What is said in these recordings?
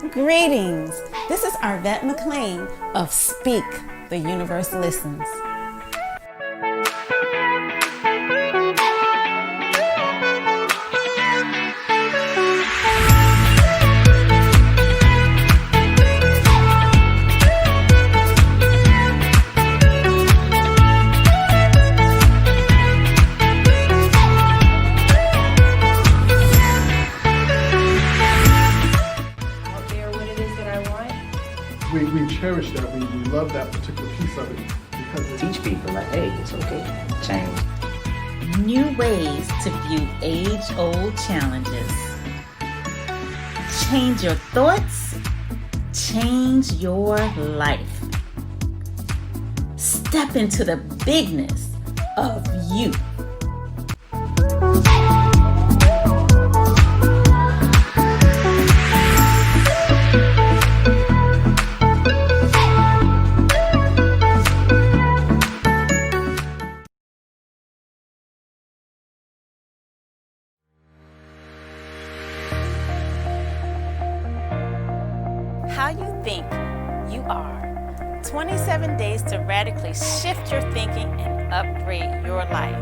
Greetings. This is Arvette McLean of Speak, the Universe Listens. We cherish that. We love that particular piece of it because it teach people like, hey, it's okay, change. New ways to view age-old challenges. Change your thoughts, change your life. Step into the bigness of you. How you think you are. 27 days to radically shift your thinking and upgrade your life.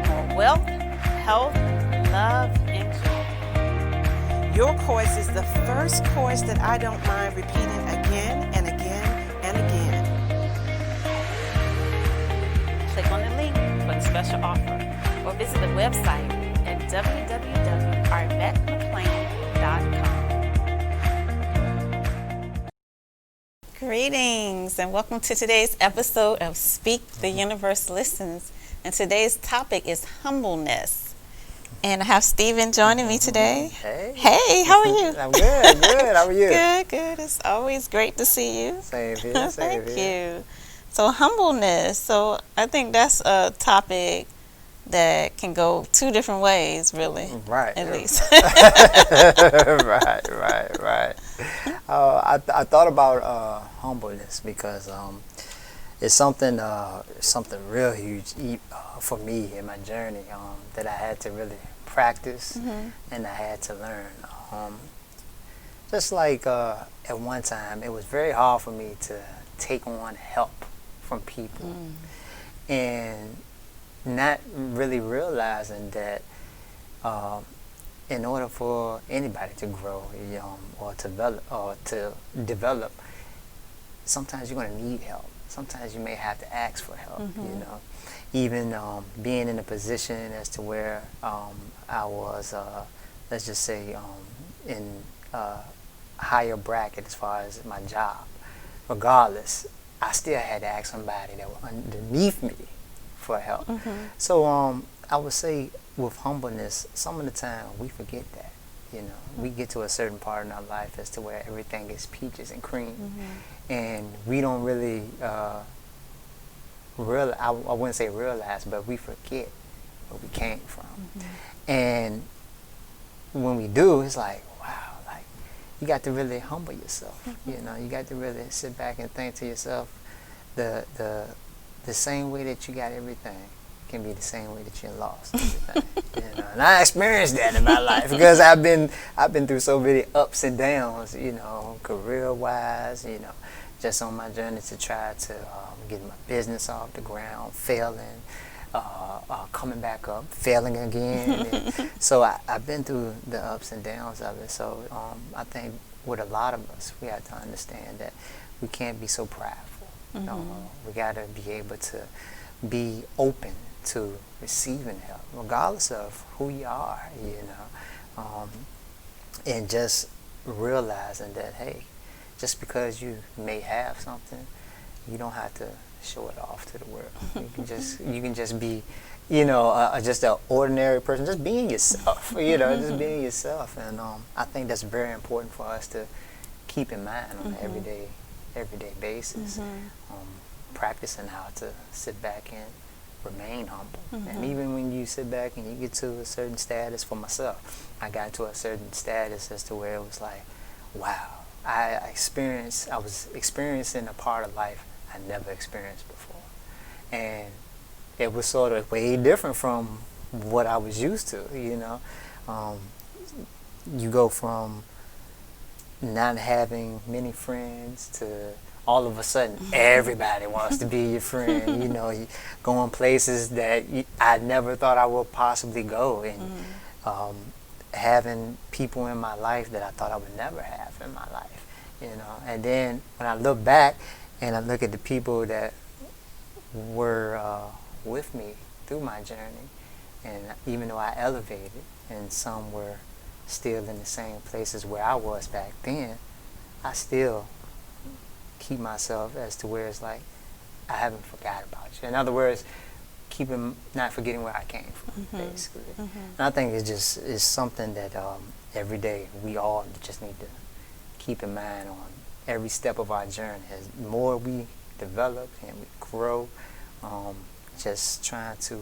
More wealth, health, love, and joy. Your course is the first course that I don't mind repeating again and again and again. Click on the link for the special offer or visit the website at www.arvettemclain.com. Greetings and welcome to today's episode of Speak, the Universe Listens. And today's topic is humbleness. And I have Stephen joining me today. Hey, how are you? I'm good, good. How are you? Good. It's always great to see you. Same here, same Thank here. you. So humbleness. So I think that's a topic that can go two different ways, really. Right. At least. right. I thought about humbleness because it's something real huge for me in my journey that I had to really practice and I had to learn. Just like at one time, it was very hard for me to take on help from people and not really realizing that in order for anybody to grow or to develop, sometimes you're going to need help. Sometimes you may have to ask for help, even being in a position as to where I was, let's just say, in a higher bracket as far as my job. Regardless, I still had to ask somebody that was underneath me for help. So I would say with humbleness, some of the time we forget that. We get to a certain part in our life as to where everything is peaches and cream, and we don't really I wouldn't say realize, but we forget where we came from. And when we do, it's like, wow, like you got to really humble yourself. You got to really sit back and think to yourself, the same way that you got everything can be the same way that you lost everything. And I experienced that in my life because I've been through so many ups and downs, career wise, just on my journey to try to get my business off the ground, failing, coming back up, failing again. And so I've been through the ups and downs of it. So I think with a lot of us, we have to understand that we can't be so prideful. We got to be able to be open to receiving help, regardless of who you are, and just realizing that, hey, just because you may have something, you don't have to show it off to the world. You can just be, just an ordinary person, just being yourself, just being yourself. And I think that's very important for us to keep in mind on an everyday basis. Practicing how to sit back and remain humble. And even when you sit back and you get to a certain status, for myself, I got to a certain status as to where it was like, wow, I was experiencing a part of life I never experienced before. and it was sort of way different from what I was used to. You go from not having many friends to all of a sudden everybody wants to be your friend. You going places that I never thought I would possibly go, and having people in my life that I thought I would never have in my life. And then when I look back and I look at the people that were with me through my journey, and even though I elevated and some were still in the same places where I was back then, I still keep myself as to where it's like I haven't forgot about you. In other words, not forgetting where I came from, basically. And I think it's something that every day we all just need to keep in mind on every step of our journey. As more we develop and we grow, just trying to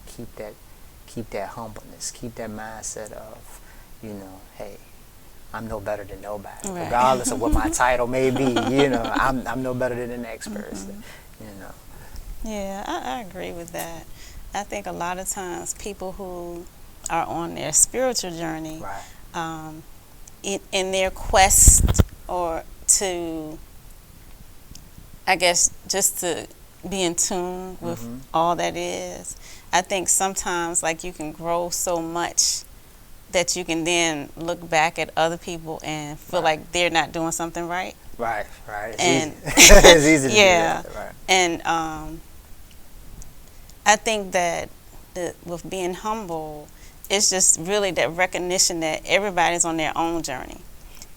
keep that humbleness, keep that mindset of, hey, I'm no better than nobody, right, regardless of what my title may be. I'm no better than the next person. Yeah, I agree with that. I think a lot of times people who are on their spiritual journey, right, in their quest or to, I guess, just to be in tune with all that is, I think sometimes like you can grow so much that you can then look back at other people and feel like they're not doing something right. Right. It's and easy. It's easy to do that. Right. And I think that with being humble, it's just really that recognition that everybody's on their own journey.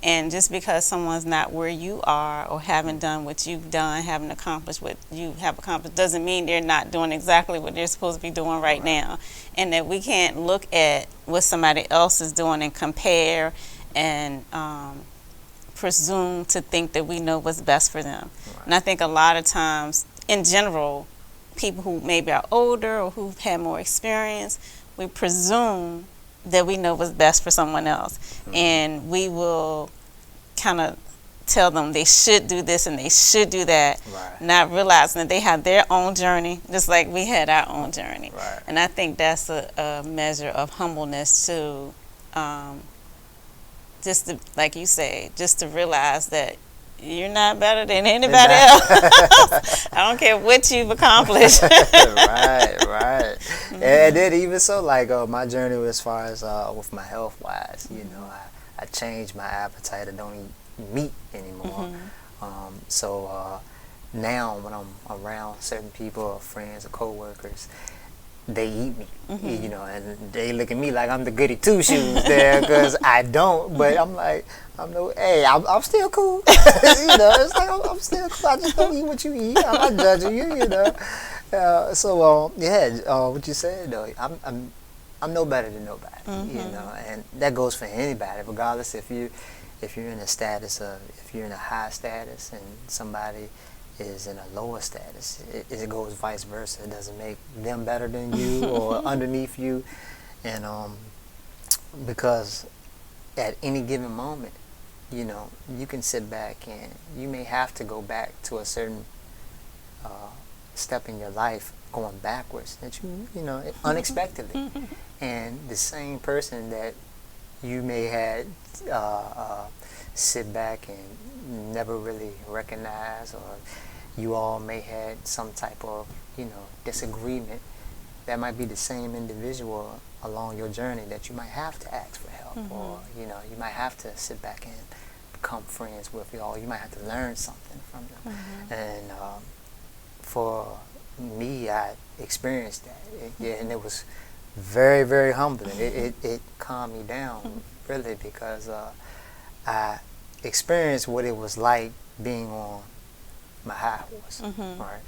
And just because someone's not where you are or haven't done what you've done, haven't accomplished what you have accomplished, doesn't mean they're not doing exactly what they're supposed to be doing right now. And that we can't look at what somebody else is doing and compare and presume to think that we know what's best for them. Right. And I think a lot of times, in general, people who maybe are older or who've had more experience, we presume that we know what's best for someone else. And we will kind of tell them they should do this and they should do that, not realizing that they have their own journey, just like we had our own journey. Right. And I think that's a measure of humbleness too, just to, like you say, just to realize that you're not better than anybody else. I don't care what you've accomplished. right. And then even so, like my journey as far as with my health wise, I changed my appetite. I don't eat meat anymore. So now when I'm around certain people or friends or coworkers, they eat me, and they look at me like I'm the goody two shoes there because I don't. But I'm like, I'm still cool. It's like I'm still cool. I just don't eat what you eat. I'm not judging you, what you said though, I'm no better than nobody, and that goes for anybody, regardless if you're in a status of, if you're in a high status and somebody is in a lower status. It goes vice versa. It doesn't make them better than you or underneath you, and because at any given moment, you can sit back and you may have to go back to a certain step in your life going backwards that unexpectedly, and the same person that you may had sit back and never really recognize, or you all may had some type of disagreement, that might be the same individual along your journey that you might have to ask for help, or you might have to sit back and become friends with, or you might have to learn something from them. And for me, I experienced that, and it was very, very humbling. It calmed me down really, because I experienced what it was like being on my high horse, right?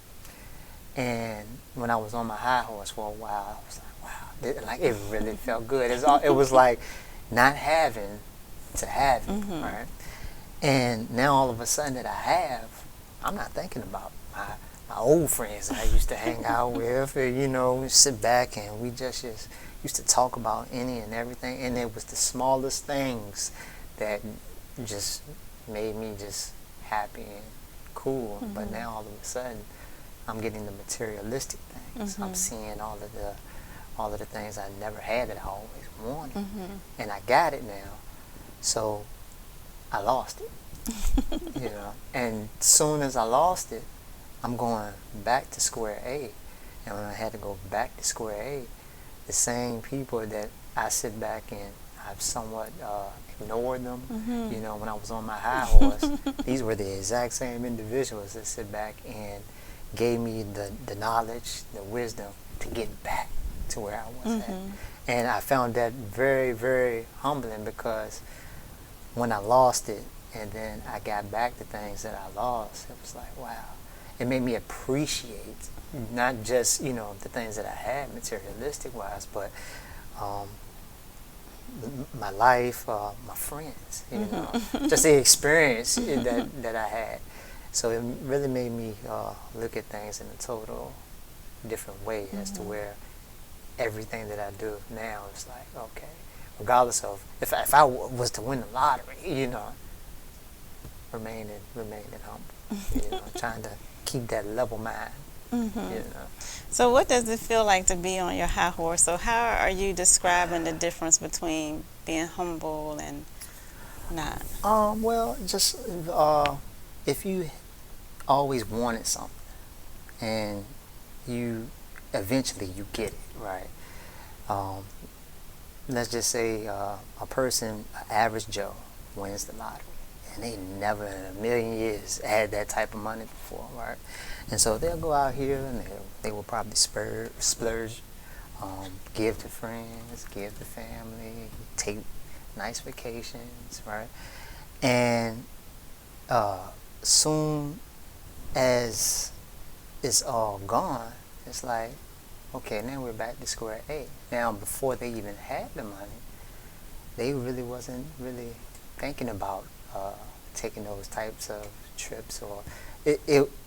And when I was on my high horse for a while, I was like, wow, it really felt good. It was like not having to have it, right? And now all of a sudden that I have, I'm not thinking about my old friends that I used to hang out with, sit back and we just used to talk about any and everything, and it was the smallest things that just made me just happy and cool. But now all of a sudden, I'm getting the materialistic things. I'm seeing all of the things I never had that I always wanted, and I got it now. So I lost it, you know. And soon as I lost it, I'm going back to square A. And when I had to go back to square A, the same people that I sit back and I've somewhat ignored them, you know, when I was on my high horse, these were the exact same individuals that sit back and gave me the knowledge, the wisdom to get back to where I was at. And I found that very, very humbling, because when I lost it and then I got back the things that I lost, it was like, wow. It made me appreciate not just, you know, the things that I had materialistic wise, but my life, my friends, you know, just the experience that I had. So it really made me look at things in a total different way, as to where everything that I do now is like, okay, regardless of if I was to win the lottery, you know, remaining humble, you know, trying to keep that level mind, you know. So what does it feel like to be on your high horse? So how are you describing the difference between being humble and not? Well, just if you always wanted something and you eventually you get it, right? Let's just say a person, an average Joe, wins the lottery, and they never in a million years had that type of money before, right? And so they'll go out here and they will probably splurge, give to friends, give to family, take nice vacations, right? And soon as it's all gone, it's like, okay, now we're back to square A. Now, before they even had the money, they really wasn't really thinking about taking those types of trips, or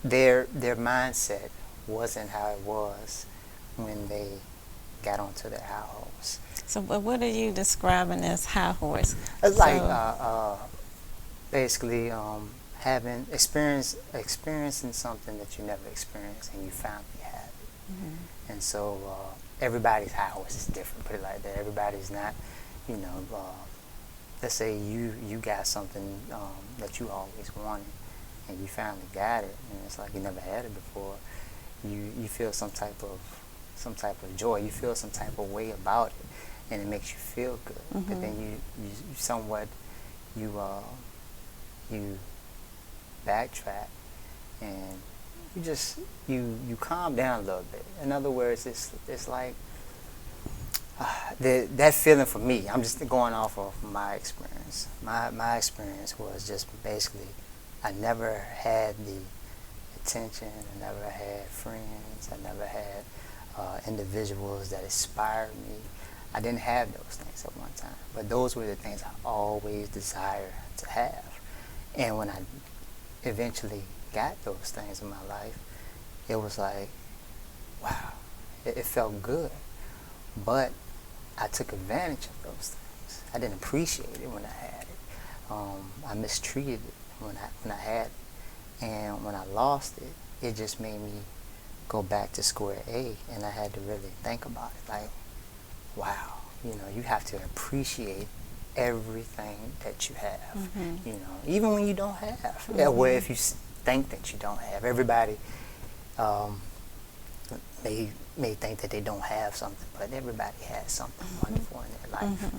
their mindset wasn't how it was when they got onto their high horse. So what are you describing as high horse? It's like basically having experiencing something that you never experienced, and you finally have it. And so everybody's high horse is different. Put it like that. Everybody's not, you know. Let's say you got something that you always wanted, and you finally got it, and it's like you never had it before. You feel some type of joy. You feel some type of way about it, and it makes you feel good. But then you somewhat you backtrack, and you calm down a little bit. In other words, it's like that feeling for me. I'm just going off of my experience. My experience was just basically, I never had the attention. I never had friends. I never had individuals that inspired me. I didn't have those things at one time, but those were the things I always desired to have. And when I eventually got those things in my life, it was like, wow, it felt good. But I took advantage of those things. I didn't appreciate it when I had it. I mistreated it when I had it. And when I lost it, it just made me go back to square A, and I had to really think about it. Like, wow, you know, you have to appreciate everything that you have. You know, even when you don't have. Where if you think that you don't have, everybody may think that they don't have something, but everybody has something wonderful in their life.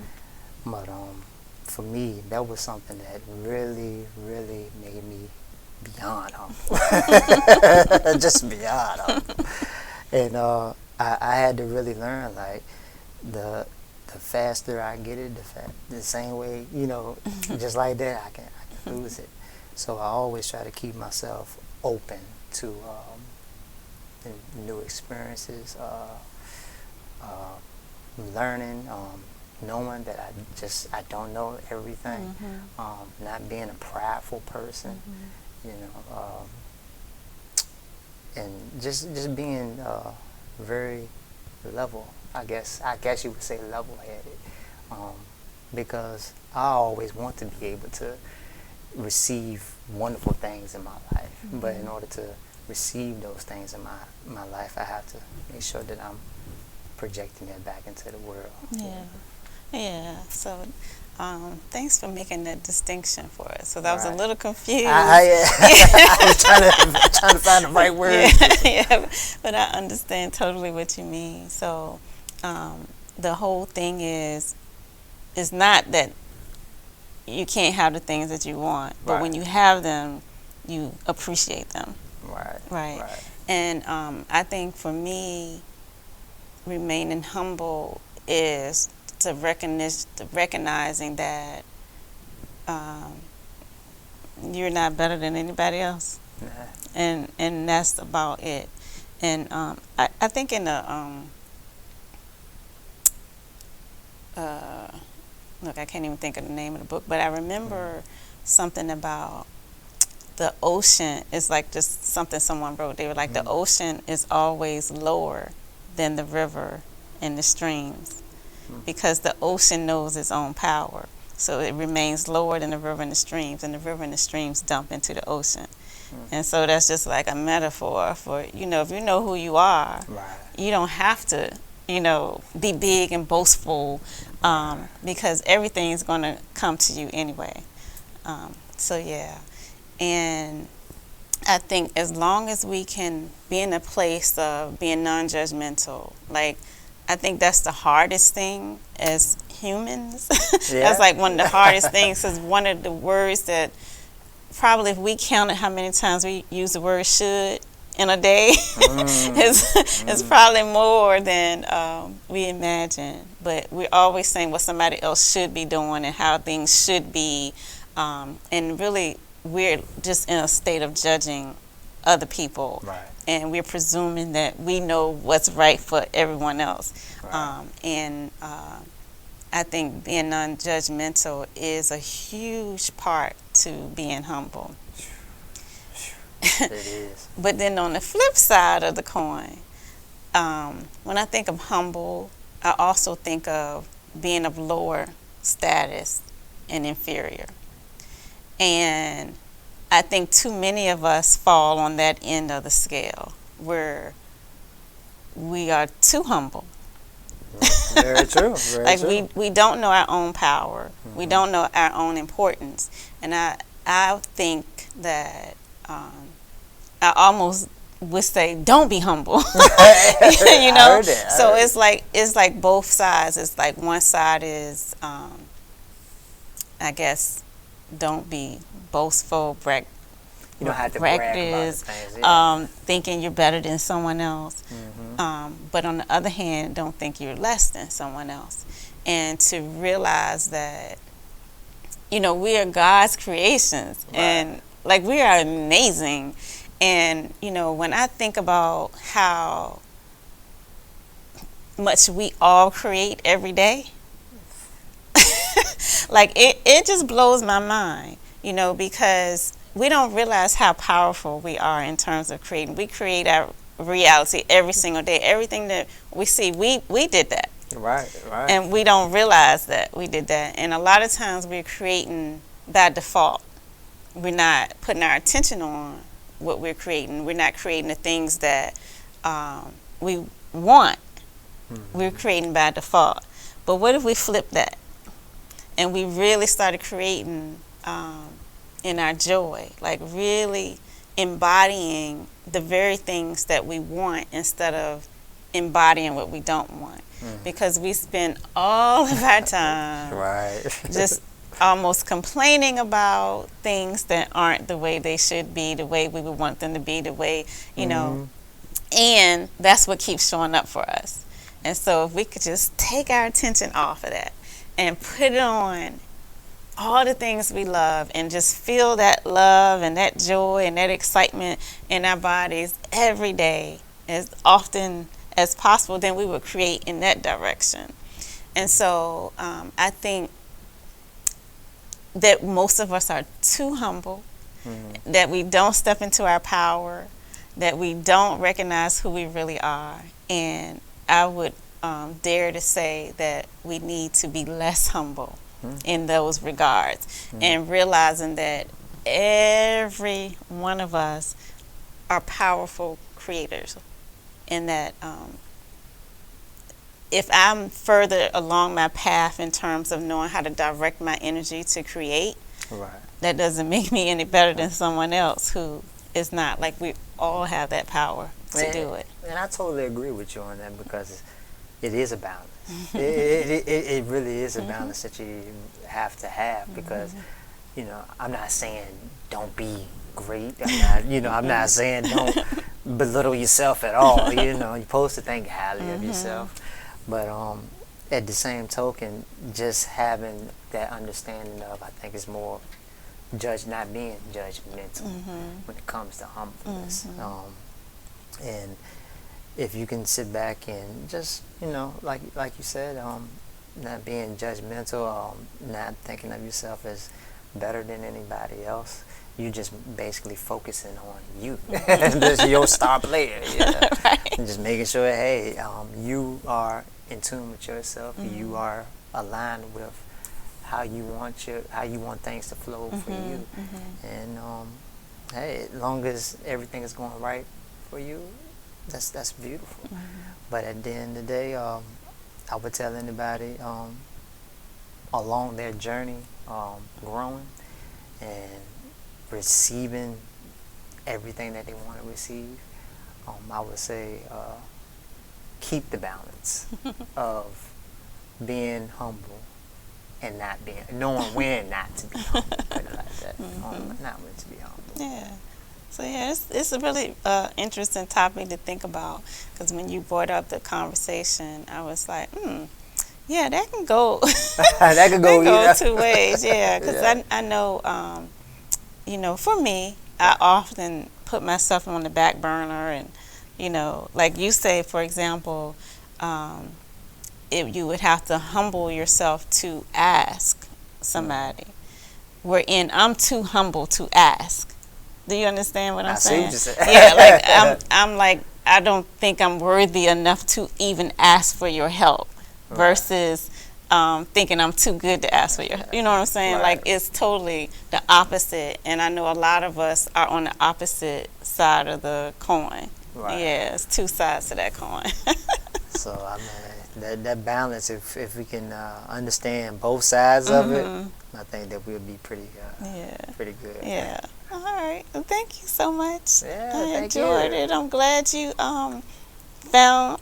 But for me, that was something that really, really made me beyond humble. Just beyond humble. And I had to really learn, like, the faster I get it, the same way, you know, just like that, I can lose it. So I always try to keep myself open to new experiences, learning, knowing that I don't know everything, not being a prideful person, you know, and just being very level. I guess you would say level-headed, because I always want to be able to receive wonderful things in my life, but in order to receive those things in my life, I have to make sure that I'm projecting it back into the world. Yeah. So, thanks for making that distinction for us. So I was a Right. little confused. I was trying to find the right word. Yeah, but I understand totally what you mean. So, the whole thing is not that you can't have the things that you want, but when Right. you have them, you appreciate them. Right. Right. And I think for me, remaining humble is recognizing that you're not better than anybody else, Nah. and that's about it. And I think in the look, I can't even think of the name of the book, but I remember something about the ocean is like just something someone wrote. They were like, the ocean is always lower than the river and the streams because the ocean knows its own power. So it remains lower than the river and the river and the streams dump into the ocean. And so that's just like a metaphor for, if you know who you are, Right. you don't have to, be big and boastful because everything's going to come to you anyway. So, yeah. And I think as long as we can be in a place of being non-judgmental, like, I think that's the hardest thing as humans. Yeah. That's like one of the hardest things, because one of the words that probably, if we counted how many times we use the word should in a day, it's probably more than we imagine. But we're always saying what somebody else should be doing and how things should be. And really, we're just in a state of judging other people. Right. And we're presuming that we know what's right for everyone else. Right. I think being non-judgmental is a huge part to being humble. It is. But then on the flip side of the coin, when I think of humble, I also think of being of lower status and inferior. And I think too many of us fall on that end of the scale where we are too humble. Very true. Very Like true. we don't know our own power. We don't know our own importance. And I think that I almost would say, don't be humble. I heard that. I So heard it's like both sides. It's like one side is I guess don't be boastful, you don't have to brag about practice, things. Yeah. thinking you're better than someone else. But on the other hand, don't think you're less than someone else. And to realize that, we are God's creations. Right. And, like, we are amazing. And, when I think about how much we all create every day, like, it just blows my mind, because we don't realize how powerful we are in terms of creating. We create our reality every single day. Everything that we see, we did that. Right. And we don't realize that we did that. And a lot of times we're creating by default. We're not putting our attention on what we're creating. We're not creating the things that we want. We're creating by default. But what if we flip that and we really started creating in our joy, like really embodying the very things that we want instead of embodying what we don't want? Because we spend all of our time Right. just almost complaining about things that aren't the way they should be, the way we would want them to be, the way, and that's what keeps showing up for us. And so if we could just take our attention off of that and put it on all the things we love and just feel that love and that joy and that excitement in our bodies every day as often as possible, then we would create in that direction. And so I think that most of us are too humble, that we don't step into our power, that we don't recognize who we really are. And I would dare to say that we need to be less humble in those regards, and realizing that every one of us are powerful creators, in that if I'm further along my path in terms of knowing how to direct my energy to create, Right. that doesn't make me any better than someone else who is not. Like, we all have that power to do it. And I totally agree with you on that, because it is a balance. It really is a balance that you have to have, because, you know, I'm not saying don't be great. I'm not saying don't belittle yourself at all. You know, you're supposed to think highly of yourself. But at the same token, just having that understanding of, I think it's more not being judgmental when it comes to humbleness. And if you can sit back and just, you know, like you said, not being judgmental, not thinking of yourself as better than anybody else, you just basically focusing on you. Just your star player. Yeah. Right. And just making sure, hey, you are in tune with yourself. You are aligned with how you want things to flow for you. And hey, as long as everything is going right for you, that's beautiful. But at the end of the day, I would tell anybody along their journey, growing and receiving everything that they want to receive, I would say keep the balance of being humble and knowing when not to be humble. Put it like that. Not when to be humble. Yeah. So yeah, it's a really interesting topic to think about, because when you brought up the conversation, I was like, yeah, that can go. That could go either. two ways. Yeah, because I know, you know, for me, I often put myself on the back burner, and, you know, like you say, for example, if you would have to humble yourself to ask somebody, wherein I'm too humble to ask. Do you understand what I'm saying? I see what you're saying. Yeah, like I'm like, I don't think I'm worthy enough to even ask for your help, versus thinking I'm too good to ask for your help. You know what I'm saying? Right. Like, it's totally the opposite, and I know a lot of us are on the opposite side of the coin. Right. Yeah, it's two sides to that coin. So I mean, that balance, if we can understand both sides of it, I think that we'll be pretty good. Yeah. All right. Well, thank you so much. Yeah, I thank enjoyed you. it. I'm glad you found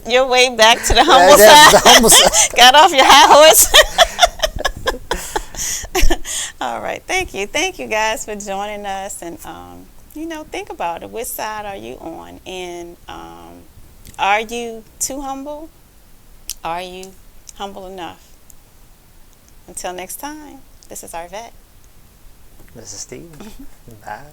your way back to the humble That's side. the humble side. Got off your high horse. All right. Thank you guys for joining us, and you know, think about it. Which side are you on? And are you too humble? Are you humble enough? Until next time, this is Arvette. This is Steve. Bye.